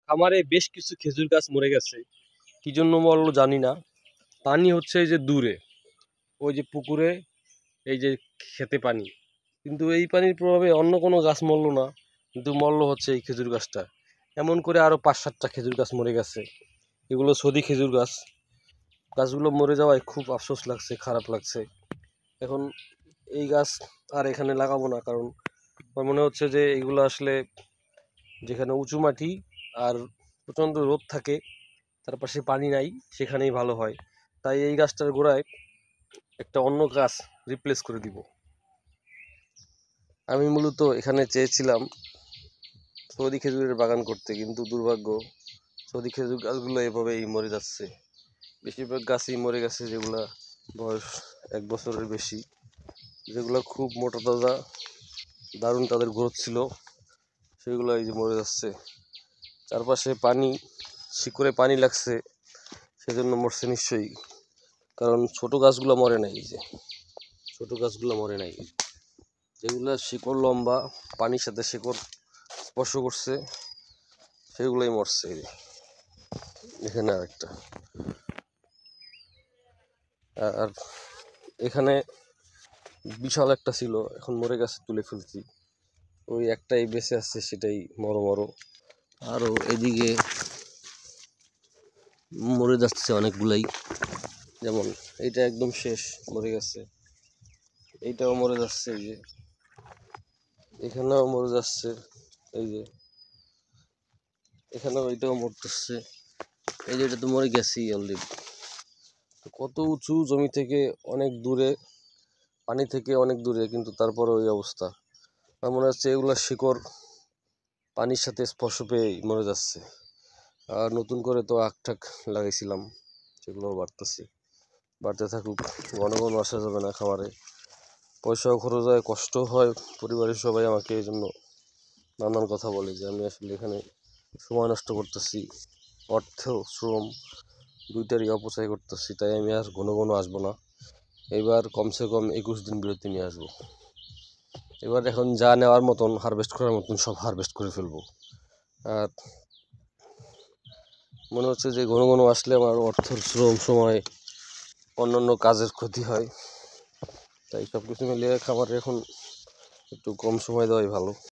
খামারে বেশ কিছু খেজুর গাছ মরে গেছে। কি জন্য মরলো জানি না। পানি হচ্ছে এই যে দূরে, ওই যে পুকুরে, এই যে খেতে পানি, কিন্তু এই পানির প্রভাবে অন্য কোনো গাছ মরলো না, কিন্তু মরলো হচ্ছে এই খেজুর গাছটা। এমন করে আরো 5-7টা খেজুর গাছ মরে গেছে। এগুলো সৌদি খেজুর গাছ। গাছগুলো মরে যাওয়ায় খুব আফসোস লাগছে, খারাপ লাগছে। এখন এই গাছ আর এখানে লাগাবো না, কারণ আমার মনে হচ্ছে যে এইগুলো আসলে যেখানে উঁচু মাটি আর প্রচণ্ড রোদ থাকে, তার পাশে পানি নাই, সেখানেই ভালো হয়। তাই এই গাছটার গোড়ায় একটা অন্য গাছ রিপ্লেস করে দিব। আমি মূলত এখানে চেয়েছিলাম সৌদি খেজুরের বাগান করতে, কিন্তু দুর্ভাগ্য, সৌদি খেজুর গাছগুলো এভাবেই মরে যাচ্ছে। বেশিরভাগ গাছই মরে গেছে যেগুলা বয়স 1 বছরের বেশি, যেগুলো খুব মোটা তাজা, দারুণ তাদের গ্রোথ ছিল, সেগুলো এই যে মরে যাচ্ছে। চারপাশে পানি, শিকড়ে পানি লাগছে, সেজন্য মরছে নিশ্চয়ই। কারণ ছোট গাছগুলো মরে নাই, এই যে ছোট গাছগুলো মরে নাই, যেগুলো শিকড় লম্বা, পানির সাথে শিকড় স্পর্শ করছে, সেগুলোই মরছে। এই যে এখানে আরেকটা, আর এখানে বিশাল একটা ছিল, এখন মরে গেছে, তুলে ফেলছি। ওই একটাই বেঁচে আছে, সেটাই মরো মরো। আরও এদিকে মরে যাচ্ছে অনেকগুলাই, যেমন এইটা একদম শেষ, মরে গেছে। এইটাও মরে যাচ্ছে, এই যে এখানেও মরে যাচ্ছে, এই যে এখানেও এইটাও মরতেছে। এই যে এটা তো মরে গেছি অলরেডি। কত উঁচু জমি থেকে অনেক দূরে, পানি থেকে অনেক দূরে, কিন্তু তারপরে ওই অবস্থা। আমার মনে হচ্ছে এগুলো শিকড় পানির সাথে স্পর্শ পেয়ে মরে যাচ্ছে। আর নতুন করে তো আখ টাক লাগাইছিলাম, সেগুলোও বাড়তেছে, বাড়তে থাকুক। ঘন ঘন আসা যাবে না খামারে, পয়সাও খরচ হয়, কষ্ট হয়। পরিবারের সবাই আমাকে এই জন্য নানান কথা বলে যে আমি আসলে এখানে সময় নষ্ট করতেছি, অর্থ শ্রম দুইটারই অপচয় করতেছি। তাই আমি আর ঘন ঘন আসবো না। এবার কমসে কম 21 দিন বিরতি নিয়ে আসবো। এবার এখন যা নেওয়ার মতন, হারভেস্ট করার মতন সব হারভেস্ট করে ফেলবো। আর মনে হচ্ছে যে ঘন ঘন আসলে আমার অর্থ শ্রম সময় অন্যান্য কাজের ক্ষতি হয়। তাই সব কিছু মিলিয়ে খামারে এখন একটু কম সময় দেওয়াই ভালো।